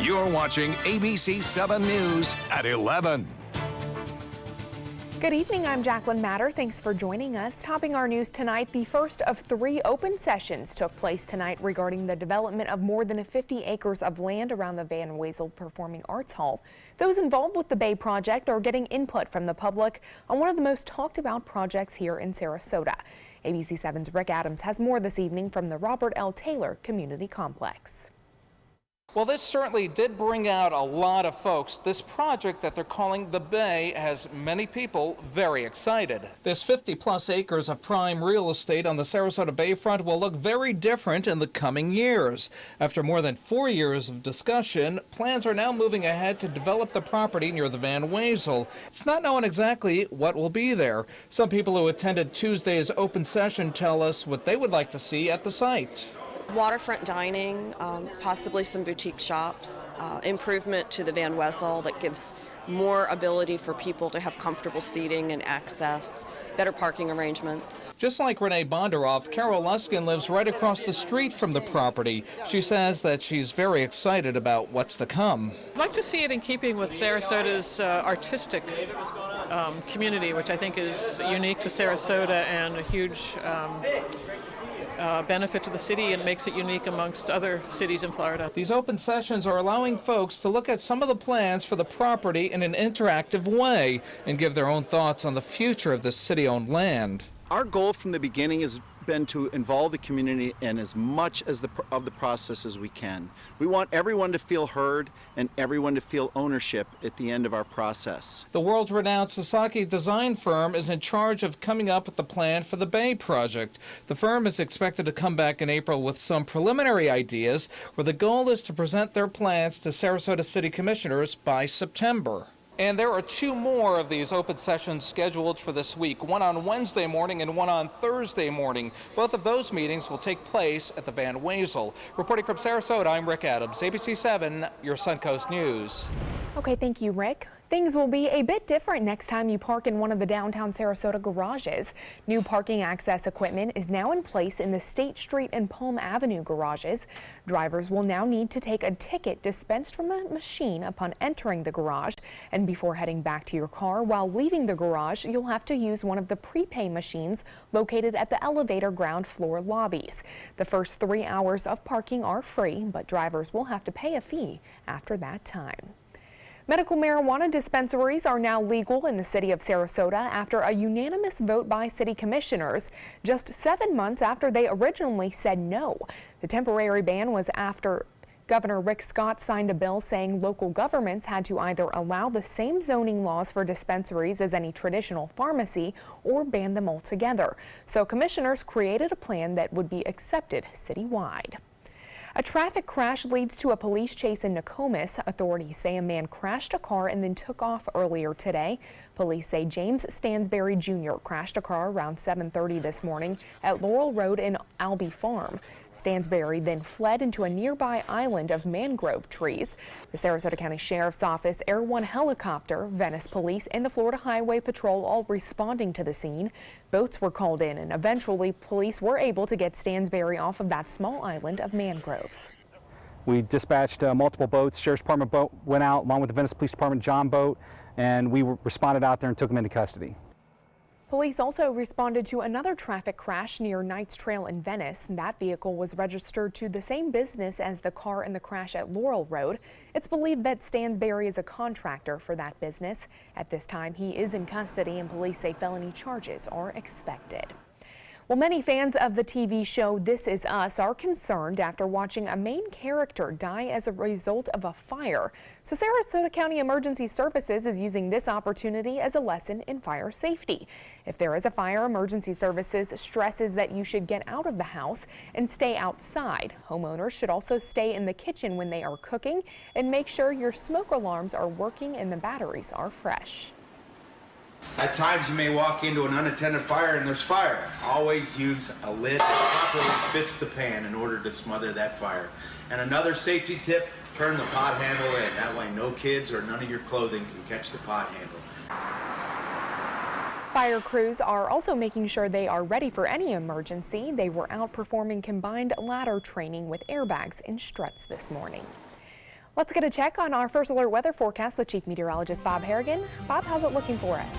You're watching ABC7 News at 11. Good evening, I'm Jacqueline Matter. Thanks for joining us. Topping our news tonight, the first of 3 open sessions took place tonight regarding the development of more than 50 acres of land around the Van Wezel Performing Arts Hall. Those involved with the Bay project are getting input from the public on one of the most talked about projects here in Sarasota. ABC7's Rick Adams has more this evening from the Robert L. Taylor Community Complex. Well, this certainly did bring out a lot of folks. This project that they're calling the Bay has many people very excited. This 50-plus acres of prime real estate on the Sarasota Bayfront will look very different in the coming years. After more than 4 years of discussion, plans are now moving ahead to develop the property near the Van Wezel. It's not known exactly what will be there. Some people who attended Tuesday's open session tell us what they would like to see at the site. Waterfront dining, possibly some boutique shops, improvement to the Van Wezel that gives more ability for people to have comfortable seating and access, better parking arrangements. Just like Renee Bondaroff, Carol Luskin lives right across the street from the property. She says that she's very excited about what's to come. I'd like to see it in keeping with Sarasota's artistic community, which I think is unique to Sarasota and a huge benefit to the city, and makes it unique amongst other cities in Florida. These open sessions are allowing folks to look at some of the plans for the property in an interactive way and give their own thoughts on the future of this city-owned land. Our goal from the beginning has been to involve the community in as much as of the process as we can. We want everyone to feel heard and everyone to feel ownership at the end of our process. The world-renowned Sasaki design firm is in charge of coming up with the plan for the Bay project. The firm is expected to come back in April with some preliminary ideas, where the goal is to present their plans to Sarasota City Commissioners by September. And there are 2 more of these open sessions scheduled for this week, one on Wednesday morning and one on Thursday morning. Both of those meetings will take place at the Van Wezel. Reporting from Sarasota, I'm Rick Adams, ABC7, your Suncoast News. Okay, thank you, Rick. Things will be a bit different next time you park in one of the downtown Sarasota garages. New parking access equipment is now in place in the State Street and Palm Avenue garages. Drivers will now need to take a ticket dispensed from a machine upon entering the garage, and before heading back to your car. While leaving the garage, you'll have to use one of the prepay machines located at the elevator ground floor lobbies. The first 3 hours of parking are free, but drivers will have to pay a fee after that time. Medical marijuana dispensaries are now legal in the city of Sarasota after a unanimous vote by city commissioners, just 7 months after they originally said no. The temporary ban was after Governor Rick Scott signed a bill saying local governments had to either allow the same zoning laws for dispensaries as any traditional pharmacy or ban them altogether. So commissioners created a plan that would be accepted citywide. A traffic crash leads to a police chase in Nokomis. Authorities say a man crashed a car and then took off earlier today. Police say James Stansberry Jr. crashed a car around 7:30 this morning at Laurel Road in Albee Farm. Stansberry then fled into a nearby island of mangrove trees. The Sarasota County Sheriff's Office, Air One helicopter, Venice Police, and the Florida Highway Patrol all responding to the scene. Boats were called in, and eventually police were able to get Stansberry off of that small island of mangroves. We dispatched multiple boats. Sheriff's Department boat went out along with the Venice Police Department John boat, and we responded out there and took him into custody. Police also responded to another traffic crash near Knights Trail in Venice. That vehicle was registered to the same business as the car in the crash at Laurel Road. It's believed that Stansberry is a contractor for that business. At this time, he is in custody, and police say felony charges are expected. Well, many fans of the TV show This Is Us are concerned after watching a main character die as a result of a fire. So Sarasota County Emergency Services is using this opportunity as a lesson in fire safety. If there is a fire, Emergency Services stresses that you should get out of the house and stay outside. Homeowners should also stay in the kitchen when they are cooking and make sure your smoke alarms are working and the batteries are fresh. At times you may walk into an unattended fire and there's fire. Always use a lid that properly fits the pan in order to smother that fire. And another safety tip, turn the pot handle in. That way no kids or none of your clothing can catch the pot handle. Fire crews are also making sure they are ready for any emergency. They were out performing combined ladder training with airbags and struts this morning. Let's get a check on our first alert weather forecast with Chief Meteorologist Bob Harrigan. Bob, how's it looking for us?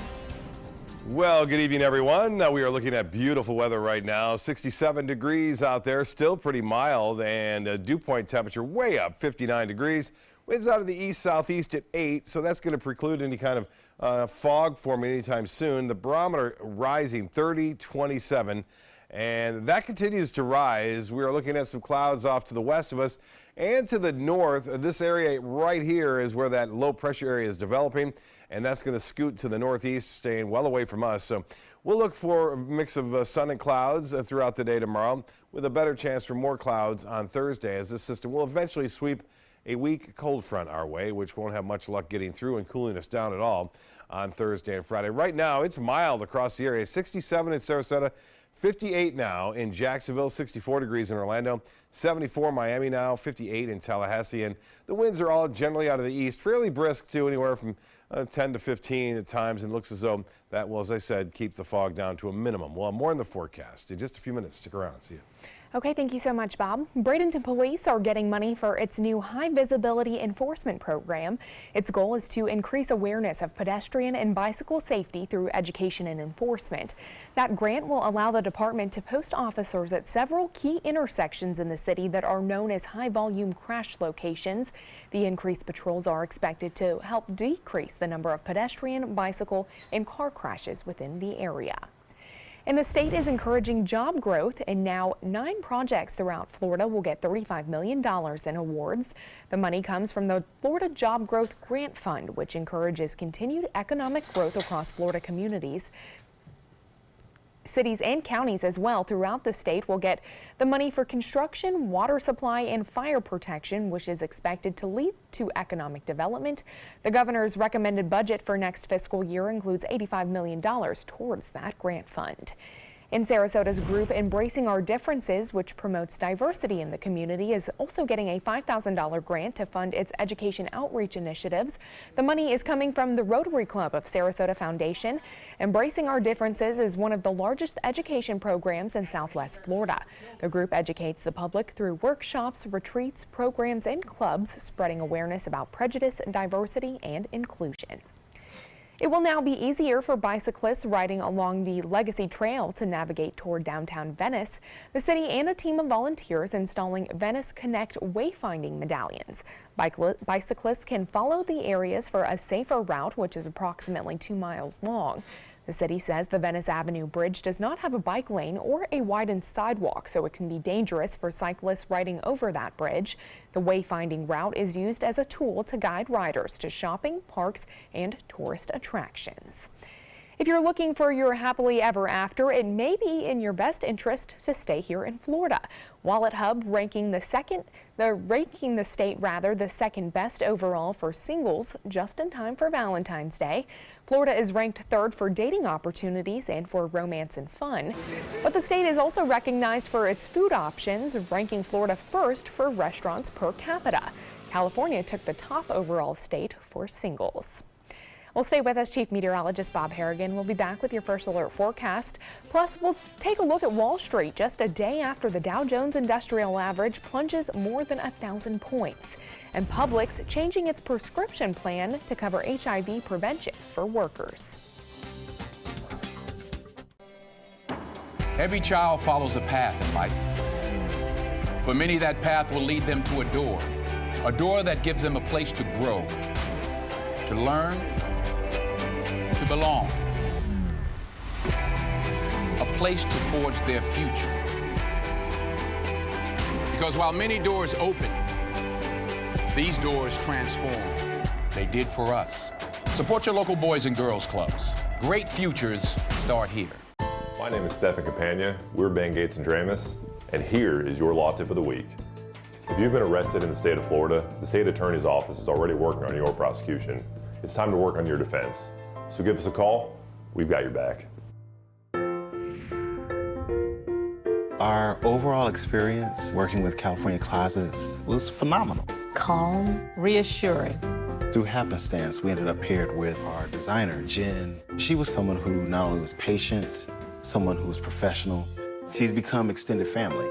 Well, good evening, everyone. We are looking at beautiful weather right now. 67 degrees out there, still pretty mild, and dew point temperature way up, 59 degrees. Winds out of the east-southeast at 8, so that's going to preclude any kind of fog forming anytime soon. The barometer rising 30, 27, and that continues to rise. We are looking at some clouds off to the west of us and to the north. This area right here is where that low pressure area is developing, and that's going to scoot to the northeast, staying well away from us. So we'll look for a mix of sun and clouds throughout the day tomorrow, with a better chance for more clouds on Thursday, as this system will eventually sweep a weak cold front our way, which won't have much luck getting through and cooling us down at all on Thursday and Friday. Right now, it's mild across the area. 67 in Sarasota, 58 now in Jacksonville, 64 degrees in Orlando, 74 Miami now, 58 in Tallahassee, and the winds are all generally out of the east, fairly brisk too, anywhere from 10 to 15 at times, and looks as though that will, as I said, keep the fog down to a minimum. We'll have more in the forecast in just a few minutes. Stick around. See you. Okay, thank you so much, Bob. Bradenton Police are getting money for its new high visibility enforcement program. Its goal is to increase awareness of pedestrian and bicycle safety through education and enforcement. That grant will allow the department to post officers at several key intersections in the city that are known as high volume crash locations. The increased patrols are expected to help decrease the number of pedestrian, bicycle, and car crashes within the area. And the state is encouraging job growth, and now 9 projects throughout Florida will get $35 million in awards. The money comes from the Florida Job Growth Grant Fund, which encourages continued economic growth across Florida communities. Cities and counties as well throughout the state will get the money for construction, water supply, and fire protection, which is expected to lead to economic development. The governor's recommended budget for next fiscal year includes $85 million towards that grant fund. In Sarasota's group Embracing Our Differences, which promotes diversity in the community, is also getting a $5,000 grant to fund its education outreach initiatives. The money is coming from the Rotary Club of Sarasota Foundation. Embracing Our Differences is one of the largest education programs in Southwest Florida. The group educates the public through workshops, retreats, programs, and clubs, spreading awareness about prejudice, diversity, and inclusion. It will now be easier for bicyclists riding along the Legacy Trail to navigate toward downtown Venice. The city and a team of volunteers installing Venice Connect wayfinding medallions. Bicyclists can follow the areas for a safer route, which is approximately 2 miles long. The city says the Venice Avenue Bridge does not have a bike lane or a widened sidewalk, so it can be dangerous for cyclists riding over that bridge. The wayfinding route is used as a tool to guide riders to shopping, parks, and tourist attractions. If you're looking for your happily ever after, it may be in your best interest to stay here in Florida. Wallet Hub ranking the state the second best overall for singles, just in time for Valentine's Day. Florida is ranked 3rd for dating opportunities and for romance and fun. But the state is also recognized for its food options, ranking Florida 1st for restaurants per capita. California took the top overall state for singles. Well, stay with us. Chief Meteorologist Bob Harrigan will be back with your first alert forecast. Plus, we'll take a look at Wall Street just a day after the Dow Jones Industrial Average plunges more than 1,000 points. And Publix changing its prescription plan to cover HIV prevention for workers. Every child follows a path in life. For many, that path will lead them to a door that gives them a place to grow, to learn, to belong, a place to forge their future. Because while many doors open, these doors transform. They did for us. Support your local boys and girls clubs. Great futures start here. My name is Stephen Campagna. We're Ben Gates and Dramus, and here is your law tip of the week. If you've been arrested in the state of Florida, the state attorney's office is already working on your prosecution. It's time to work on your defense. So give us a call. We've got your back. Our overall experience working with California Closets was phenomenal. Calm, reassuring. Through happenstance, we ended up paired with our designer, Jen. She was someone who not only was patient, someone who was professional. She's become extended family.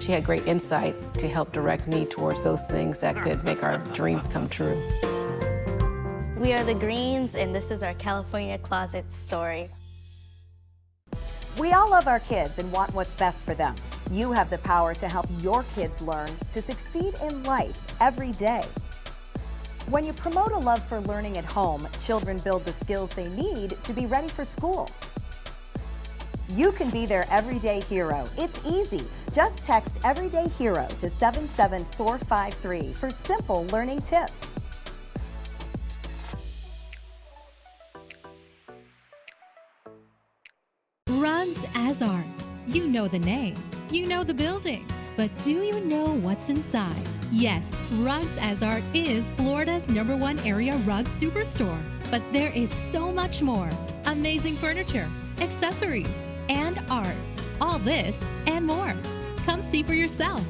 she had great insight to help direct me towards those things that could make our dreams come true. We are the Greens, and this is our California Closet story. We all love our kids and want what's best for them. You have the power to help your kids learn to succeed in life every day. When you promote a love for learning at home, children build the skills they need to be ready for school. You can be their everyday hero. It's easy. Just text Everyday Hero to 77453 for simple learning tips. Rugs as Art. You know the name, you know the building, but do you know what's inside? Yes, Rugs as Art is Florida's #1 area rug superstore, but there is so much more. Amazing furniture, accessories, and art. All this and more. Come see for yourself.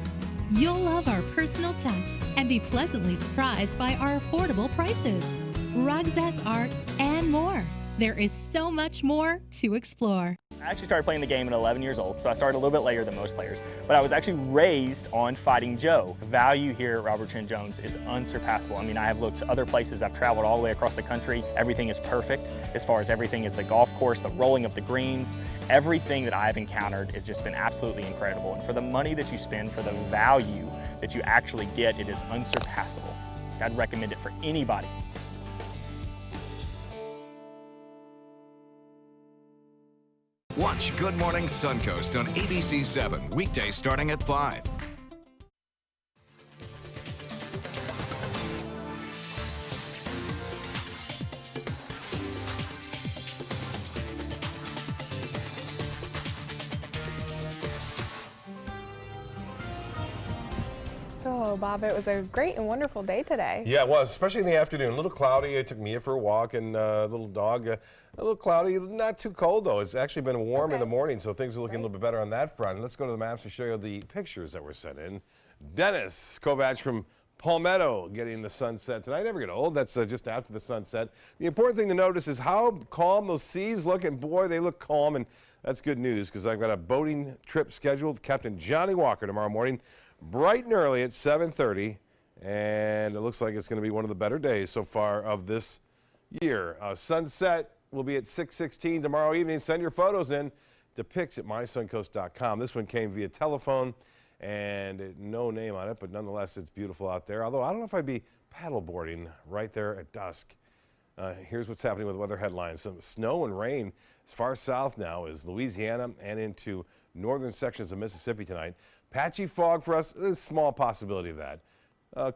You'll love our personal touch and be pleasantly surprised by our affordable prices. Rugs as Art and more. There is so much more to explore. I actually started playing the game at 11 years old, so I started a little bit later than most players. But I was actually raised on Fighting Joe. The value here at Robert Trent Jones is unsurpassable. I mean, I have looked to other places. I've traveled all the way across the country. Everything is perfect as far as everything is the golf course, the rolling of the greens. Everything that I've encountered has just been absolutely incredible. And for the money that you spend, for the value that you actually get, it is unsurpassable. I'd recommend it for anybody. Watch Good Morning Suncoast on ABC7, weekdays starting at 5. Oh, Bob, it was a great and wonderful day today. Yeah, it was, especially in the afternoon. A little cloudy. I took Mia for a walk, and little dog, a little cloudy. Not too cold, though. It's actually been warm in the morning, so things are looking a little bit better on that front. Let's go to the maps to show you the pictures that were sent in. Dennis Kovac from Palmetto getting the sunset tonight. Never get old. That's just after the sunset. The important thing to notice is how calm those seas look, and boy, they look calm, and that's good news because I've got a boating trip scheduled. Captain Johnny Walker tomorrow morning, bright and early at 7:30, and it looks like it's going to be one of the better days so far of this year. Sunset will be at 6:16 tomorrow evening. Send your photos in to pics@mysuncoast.com. This one came via telephone, and no name on it, but nonetheless, it's beautiful out there. Although I don't know if I'd be paddleboarding right there at dusk. Here's what's happening with weather headlines. Some snow and rain as far south now as Louisiana and into northern sections of Mississippi tonight. Patchy fog for us, there's a small possibility of that.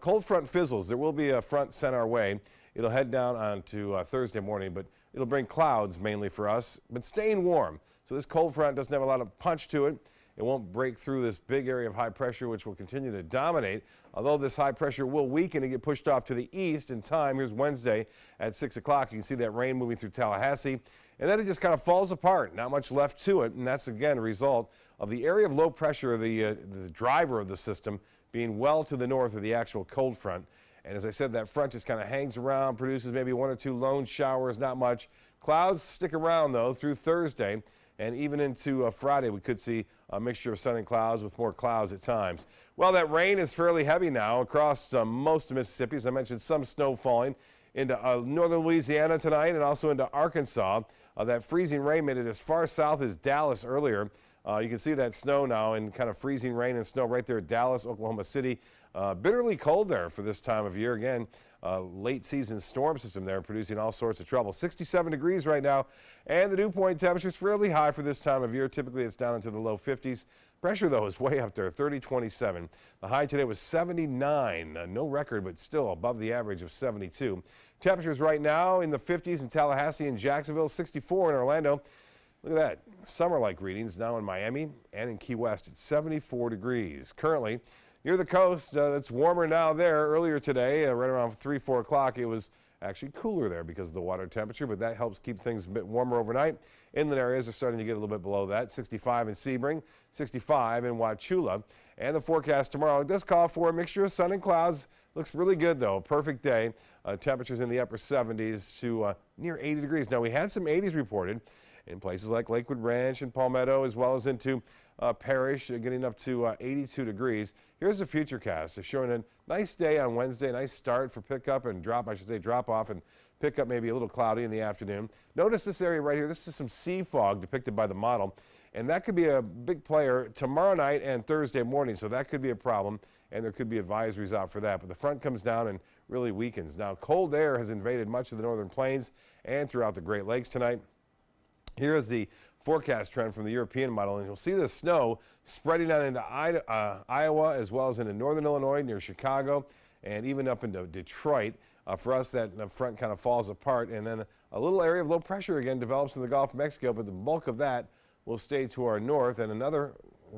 Cold front fizzles. There will be a front sent our way. It'll head down onto Thursday morning, but it'll bring clouds mainly for us, but staying warm. So this cold front doesn't have a lot of punch to it. It won't break through this big area of high pressure, which will continue to dominate. Although this high pressure will weaken and get pushed off to the east in time. Here's Wednesday at 6 o'clock. You can see that rain moving through Tallahassee. And then it just kind of falls apart. Not much left to it. And that's, again, a result of the area of low pressure, the driver of the system, being well to the north of the actual cold front. And as I said, that front just kind of hangs around, produces maybe one or two lone showers, not much. Clouds stick around, though, through Thursday. And even into Friday, we could see a mixture of sun and clouds with more clouds at times. Well, that rain is fairly heavy now across most of Mississippi. As I mentioned, some snow falling into northern Louisiana tonight and also into Arkansas. That freezing rain made it as far south as Dallas earlier. You can see that snow now and kind of freezing rain and snow right there at Dallas, Oklahoma City. Bitterly cold there for this time of year. Again, late season storm system there producing all sorts of trouble. 67 degrees right now, and the dew point temperature is fairly high for this time of year. Typically it's down into the low 50s. Pressure, though, is way up there, 30-27. The high today was 79. No record, but still above the average of 72. Temperatures right now in the 50s in Tallahassee and Jacksonville, 64 in Orlando. Look at that. Summer-like readings now in Miami and in Key West at 74 degrees. Currently, near the coast, it's warmer now there. Earlier today, right around 3, 4 o'clock, it was actually cooler there because of the water temperature, but that helps keep things a bit warmer overnight. Inland areas are starting to get a little bit below that. 65 in Sebring, 65 in Wauchula. And the forecast tomorrow does call for a mixture of sun and clouds. Looks really good, though. Perfect day. Temperatures in the upper 70s to near 80 degrees. Now, we had some 80s reported in places like Lakewood Ranch and Palmetto, as well as into Parish, getting up to 82 degrees. Here's the futurecast. It's showing a nice day on Wednesday, nice start for pickup and drop, I should say drop off and pick up, maybe a little cloudy in the afternoon. Notice this area right here. This is some sea fog depicted by the model, and that could be a big player tomorrow night and Thursday morning, so that could be a problem, and there could be advisories out for that. But the front comes down and really weakens. Now, cold air has invaded much of the northern plains and throughout the Great Lakes tonight. Here is the forecast trend from the European model, and you'll see the snow spreading out into Iowa as well as into northern Illinois near Chicago and even up into Detroit. For us, that front kind of falls apart, and then a little area of low pressure again develops in the Gulf of Mexico, but the bulk of that will stay to our north, and another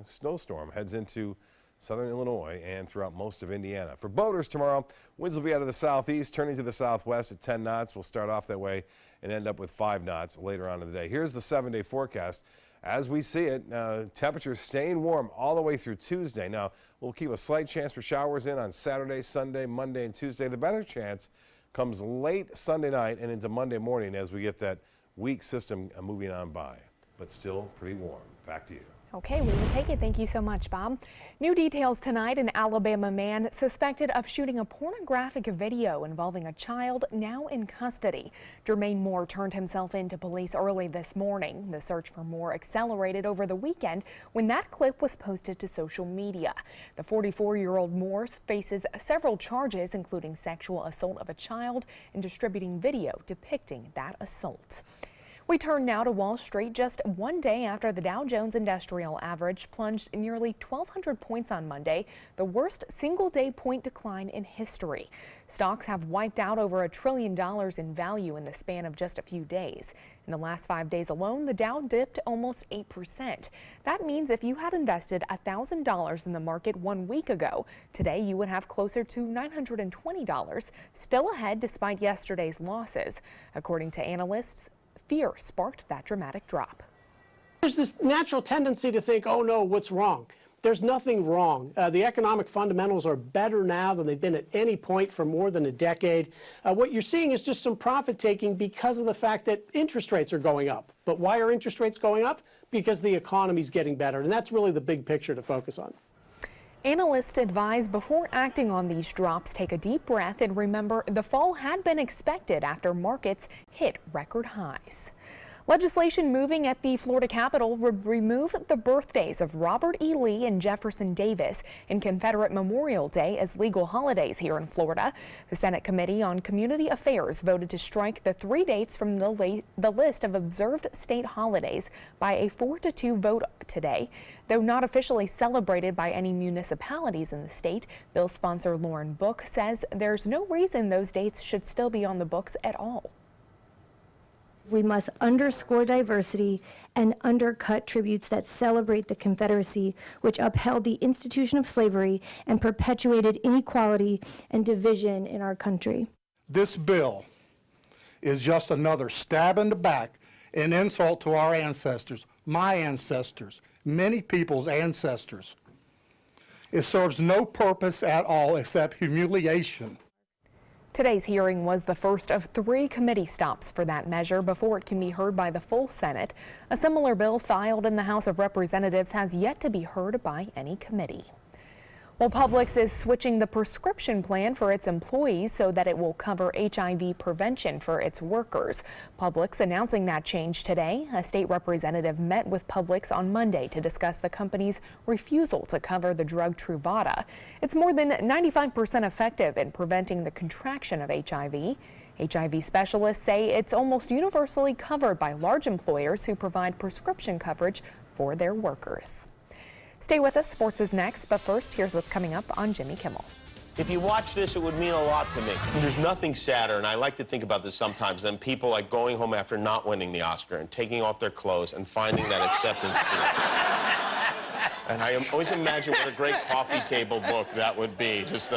snowstorm heads into southern Illinois and throughout most of Indiana. For boaters tomorrow, winds will be out of the southeast, turning to the southwest at 10 knots. We'll start off that way and end up with 5 knots later on in the day. Here's the 7-day forecast. As we see it, temperatures staying warm all the way through Tuesday. Now, we'll keep a slight chance for showers in on Saturday, Sunday, Monday, and Tuesday. The better chance comes late Sunday night and into Monday morning as we get that weak system moving on by, but still pretty warm. Back to you. Okay, we will take it. Thank you so much, Bob. New details tonight. An Alabama man suspected of shooting a pornographic video involving a child now in custody. Jermaine Moore turned himself in to police early this morning. The search for Moore accelerated over the weekend when that clip was posted to social media. The 44-year-old Moore faces several charges, including sexual assault of a child and distributing video depicting that assault. We turn now to Wall Street. Just one day after the Dow Jones Industrial Average plunged nearly 1,200 points on Monday, the worst single-day point decline in history. Stocks have wiped out over $1 trillion in value in the span of just a few days. In the last 5 days alone, the Dow dipped almost 8%. That means if you had invested $1,000 in the market 1 week ago, today you would have closer to $920, still ahead despite yesterday's losses. According to analysts, fear sparked that dramatic drop. There's this natural tendency to think, oh no, what's wrong? There's nothing wrong. The economic fundamentals are better now than they've been at any point for more than a decade. What you're seeing is just some profit taking because of the fact that interest rates are going up. But why are interest rates going up? Because the economy's getting better, and that's really the big picture to focus on. Analysts advise before acting on these drops, take a deep breath and remember the fall had been expected after markets hit record highs. Legislation moving at the Florida Capitol would remove the birthdays of Robert E. Lee and Jefferson Davis and Confederate Memorial Day as legal holidays here in Florida. The Senate Committee on Community Affairs voted to strike the 3 dates from the list of observed state holidays by a 4-2 vote today. Though not officially celebrated by any municipalities in the state, bill sponsor Lauren Book says there's no reason those dates should still be on the books at all. We must underscore diversity and undercut tributes that celebrate the Confederacy, which upheld the institution of slavery and perpetuated inequality and division in our country. This bill is just another stab in the back, an insult to our ancestors, my ancestors, many people's ancestors. It serves no purpose at all except humiliation. Today's hearing was the first of 3 committee stops for that measure before it can be heard by the full Senate. A similar bill filed in the House of Representatives has yet to be heard by any committee. Well, Publix is switching the prescription plan for its employees so that it will cover HIV prevention for its workers. Publix announcing that change today. A state representative met with Publix on Monday to discuss the company's refusal to cover the drug Truvada. It's more than 95% effective in preventing the contraction of HIV. HIV specialists say it's almost universally covered by large employers who provide prescription coverage for their workers. Stay with us. Sports is next, but first, here's what's coming up on Jimmy Kimmel. If you watch this, it would mean a lot to me. There's nothing sadder, and I like to think about this sometimes, than people like going home after not winning the Oscar and taking off their clothes and finding that acceptance speech. And I always imagine what a great coffee table book that would be. Just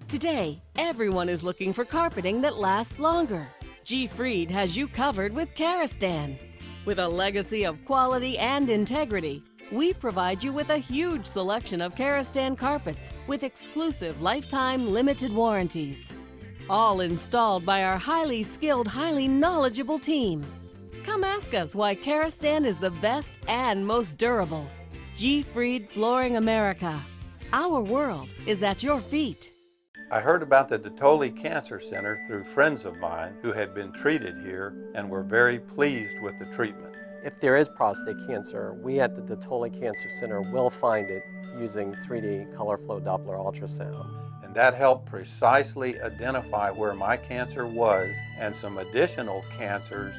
Today, everyone is looking for carpeting that lasts longer. G. Fried has you covered with Karastan. With a legacy of quality and integrity, we provide you with a huge selection of Karastan carpets with exclusive lifetime limited warranties. All installed by our highly skilled, highly knowledgeable team. Come ask us why Karastan is the best and most durable. G-Freed Flooring America. Our world is at your feet. I heard about the Detoli Cancer Center through friends of mine who had been treated here and were very pleased with the treatment. If there is prostate cancer, we at the Detoli Cancer Center will find it using 3D color flow Doppler ultrasound. And that helped precisely identify where my cancer was and some additional cancers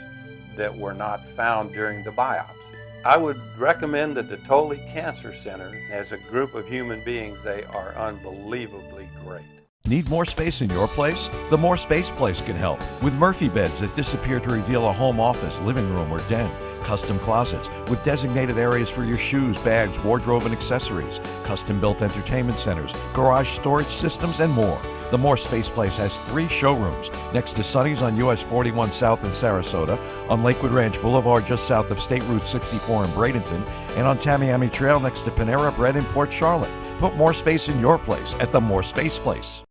that were not found during the biopsy. I would recommend the Detoli Cancer Center. As a group of human beings, they are unbelievably great. Need more space in your place? The More Space Place can help with Murphy beds that disappear to reveal a home office, living room, or den. Custom closets with designated areas for your shoes, bags, wardrobe, and accessories. Custom-built entertainment centers, garage storage systems, and more. The More Space Place has 3 showrooms next to Sonny's on US 41 South in Sarasota, on Lakewood Ranch Boulevard just south of State Route 64 in Bradenton, and on Tamiami Trail next to Panera Bread in Port Charlotte. Put more space in your place at the More Space Place.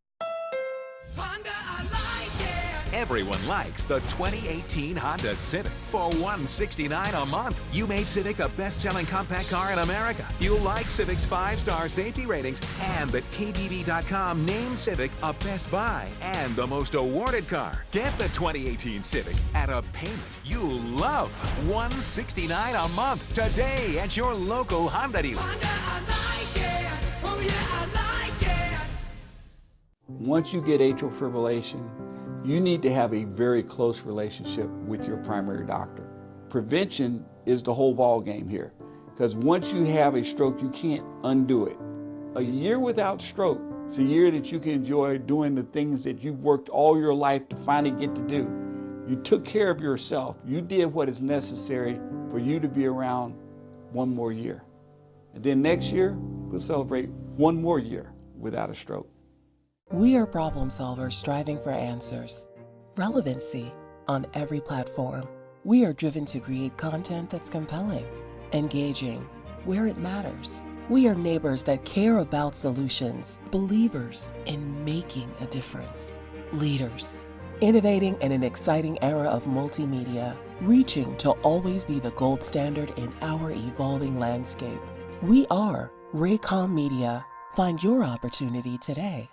Everyone likes the 2018 Honda Civic for $169 a month. You made Civic the best-selling compact car in America. You'll like Civic's 5-star safety ratings and that KBB.com named Civic a best buy and the most awarded car. Get the 2018 Civic at a payment you'll love. $169 a month today at your local Honda dealer. Honda, I like it. Oh yeah, I like it. Once you get atrial fibrillation, you need to have a very close relationship with your primary doctor. Prevention is the whole ball game here, because once you have a stroke, you can't undo it. A year without stroke, it's a year that you can enjoy doing the things that you've worked all your life to finally get to do. You took care of yourself. You did what is necessary for you to be around one more year. And then next year, we'll celebrate one more year without a stroke. We are problem solvers striving for answers. Relevancy on every platform. We are driven to create content that's compelling, engaging, where it matters. We are neighbors that care about solutions, believers in making a difference, leaders, innovating in an exciting era of multimedia, reaching to always be the gold standard in our evolving landscape. We are Raycom Media. Find your opportunity today.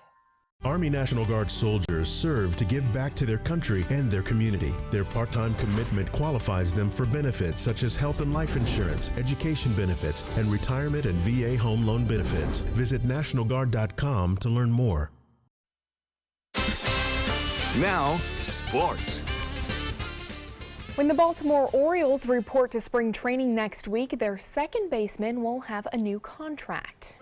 Army National Guard soldiers serve to give back to their country and their community. Their part-time commitment qualifies them for benefits such as health and life insurance, education benefits, and retirement and VA home loan benefits. Visit NationalGuard.com to learn more. Now, sports. When the Baltimore Orioles report to spring training next week, their second baseman will have a new contract.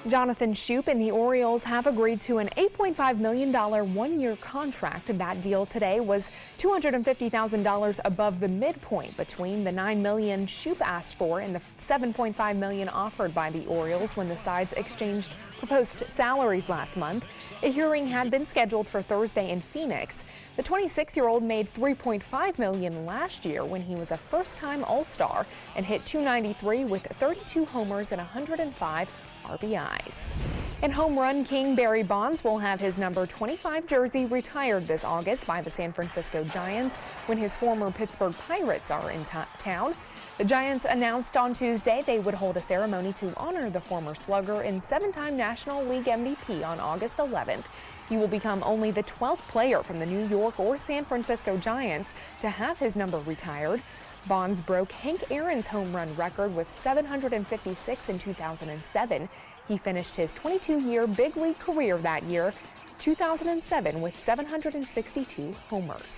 Jonathan Shoup and the Orioles have agreed to an $8.5 million one-year contract. That deal today was $250,000 above the midpoint between the $9 million Shoup asked for and the $7.5 million offered by the Orioles when the sides exchanged proposed salaries last month. A hearing had been scheduled for Thursday in Phoenix. The 26-year-old made $3.5 million last year when he was a first-time All-Star and hit .293 with 32 homers and 105 RBIs. And home run king Barry Bonds will have his number 25 jersey retired this August by the San Francisco Giants when his former Pittsburgh Pirates are in town. The Giants announced on Tuesday they would hold a ceremony to honor the former slugger and 7-time National League MVP on August 11th. He will become only the 12th player from the New York or San Francisco Giants to have his number retired. Bonds broke Hank Aaron's home run record with 756 in 2007. He finished his 22-year big league career that year, 2007, with 762 homers.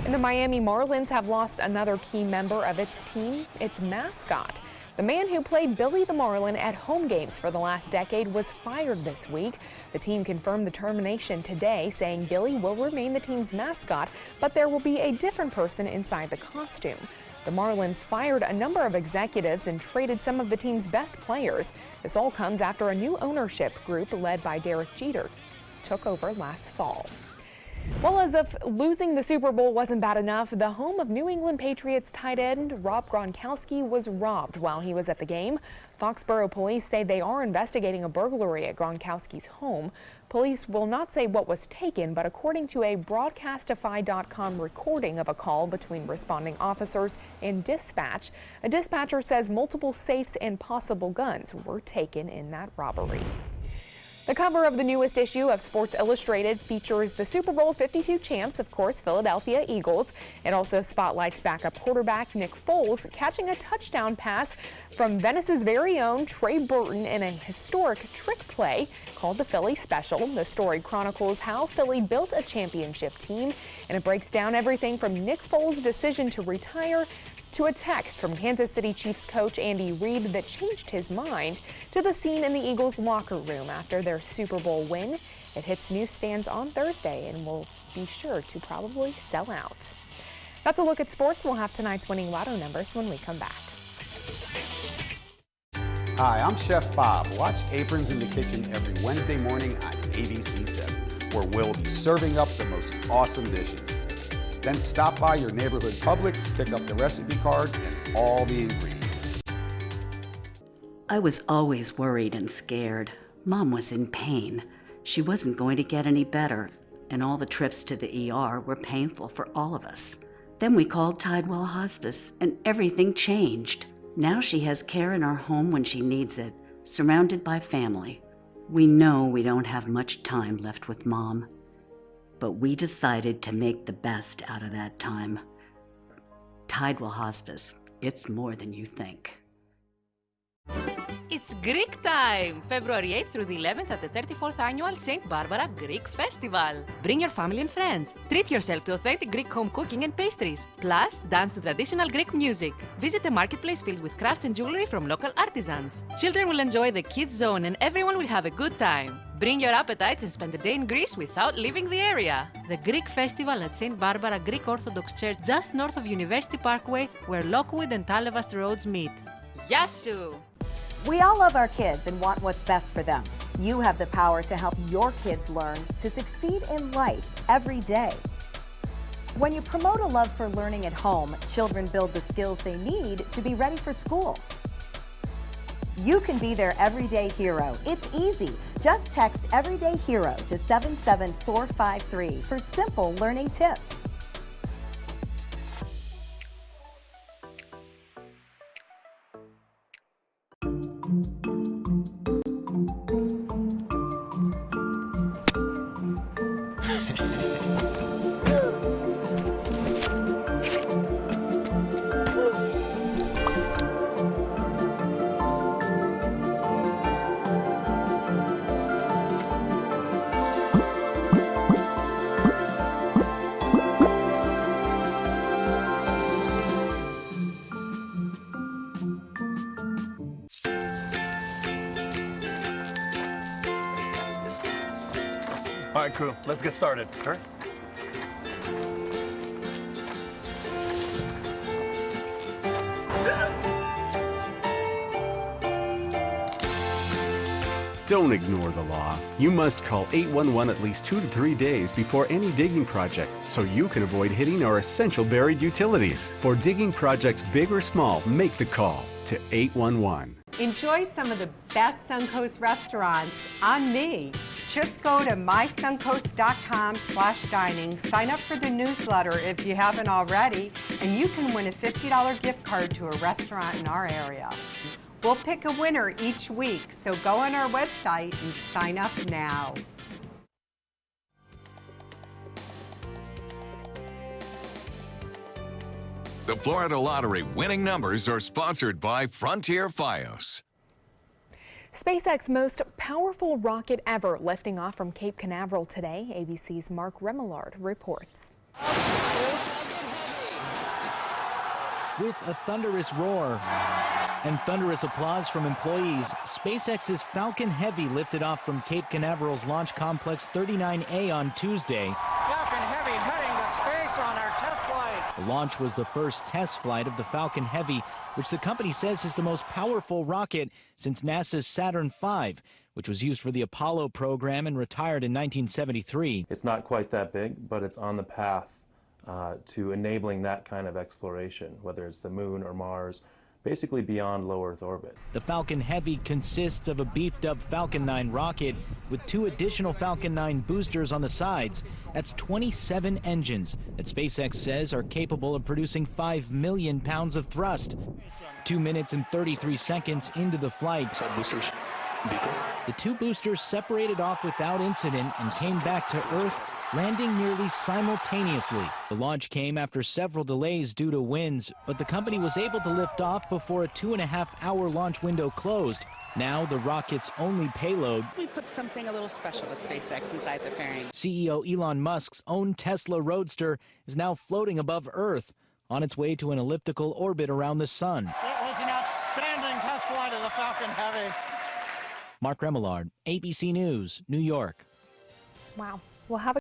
And the Miami Marlins have lost another key member of its team, its mascot. The man who played Billy the Marlin at home games for the last decade was fired this week. The team confirmed the termination today, saying Billy will remain the team's mascot, but there will be a different person inside the costume. The Marlins fired a number of executives and traded some of the team's best players. This all comes after a new ownership group led by Derek Jeter took over last fall. Well, as if losing the Super Bowl wasn't bad enough, the home of New England Patriots tight end Rob Gronkowski was robbed while he was at the game. Foxborough police say they are investigating a burglary at Gronkowski's home. Police will not say what was taken, but according to a Broadcastify.com recording of a call between responding officers and dispatch, a dispatcher says multiple safes and possible guns were taken in that robbery. The cover of the newest issue of Sports Illustrated features the Super Bowl 52 champs, of course, Philadelphia Eagles. It also spotlights backup quarterback Nick Foles catching a touchdown pass from Venice's very own Trey Burton in a historic trick play called the Philly Special. The story chronicles how Philly built a championship team, and it breaks down everything from Nick Foles' decision to retire to a text from Kansas City Chiefs coach Andy Reid that changed his mind, to the scene in the Eagles locker room after their Super Bowl win. It hits newsstands on Thursday and will be sure to probably sell out. That's a look at sports. We'll have tonight's winning lotto numbers when we come back. Hi, I'm Chef Bob. Watch Aprons in the Kitchen every Wednesday morning on ABC7, where we'll be serving up the most awesome dishes. Then stop by your neighborhood Publix, pick up the recipe card and all the ingredients. I was always worried and scared. Mom was in pain. She wasn't going to get any better, and all the trips to the ER were painful for all of us. Then we called Tidewell Hospice, and everything changed. Now she has care in our home when she needs it, surrounded by family. We know we don't have much time left with Mom, but we decided to make the best out of that time. Tidewell Hospice, it's more than you think. It's Greek time! February 8th through the 11th at the 34th Annual St. Barbara Greek Festival. Bring your family and friends. Treat yourself to authentic Greek home cooking and pastries. Plus, dance to traditional Greek music. Visit a marketplace filled with crafts and jewelry from local artisans. Children will enjoy the kids' zone and everyone will have a good time. Bring your appetites and spend a day in Greece without leaving the area. The Greek Festival at St. Barbara Greek Orthodox Church just north of University Parkway, where Lockwood and Talevast roads meet. Yasu! We all love our kids and want what's best for them. You have the power to help your kids learn to succeed in life every day. When you promote a love for learning at home, children build the skills they need to be ready for school. You can be their everyday hero. It's easy. Just text Everyday Hero to 77453 for simple learning tips. All right, crew, let's get started. Sure. Don't ignore the law. You must call 811 at least 2 to 3 days before any digging project so you can avoid hitting our essential buried utilities. For digging projects big or small, make the call to 811. Enjoy some of the best Suncoast restaurants on me. Just go to mysuncoast.com/dining, sign up for the newsletter if you haven't already, and you can win a $50 gift card to a restaurant in our area. We'll pick a winner each week, so go on our website and sign up now. The Florida Lottery winning numbers are sponsored by Frontier Fios. SpaceX's most powerful rocket ever lifting off from Cape Canaveral today. ABC's Mark Remillard reports. With a thunderous roar and thunderous applause from employees, SpaceX's Falcon Heavy lifted off from Cape Canaveral's Launch Complex 39A on Tuesday. Falcon Heavy heading to space on our test flight. The launch was the first test flight of the Falcon Heavy, which the company says is the most powerful rocket since NASA's Saturn V, which was used for the Apollo program and retired in 1973. It's not quite that big, but it's on the path to enabling that kind of exploration, whether it's the moon or Mars, basically beyond low Earth orbit. The Falcon Heavy consists of a beefed-up Falcon 9 rocket with 2 additional Falcon 9 boosters on the sides. That's 27 engines that SpaceX says are capable of producing 5 million pounds of thrust. 2 minutes and 33 seconds into the flight, the 2 boosters separated off without incident and came back to Earth, landing nearly simultaneously. The launch came after several delays due to winds, but the company was able to lift off before a 2.5-hour launch window closed. Now the rocket's only payload. We put something a little special with SpaceX inside the fairing. CEO Elon Musk's own Tesla Roadster is now floating above Earth on its way to an elliptical orbit around the sun. It was an outstanding test flight of the Falcon Heavy. Mark Remillard, ABC News, New York. Wow. We'll have a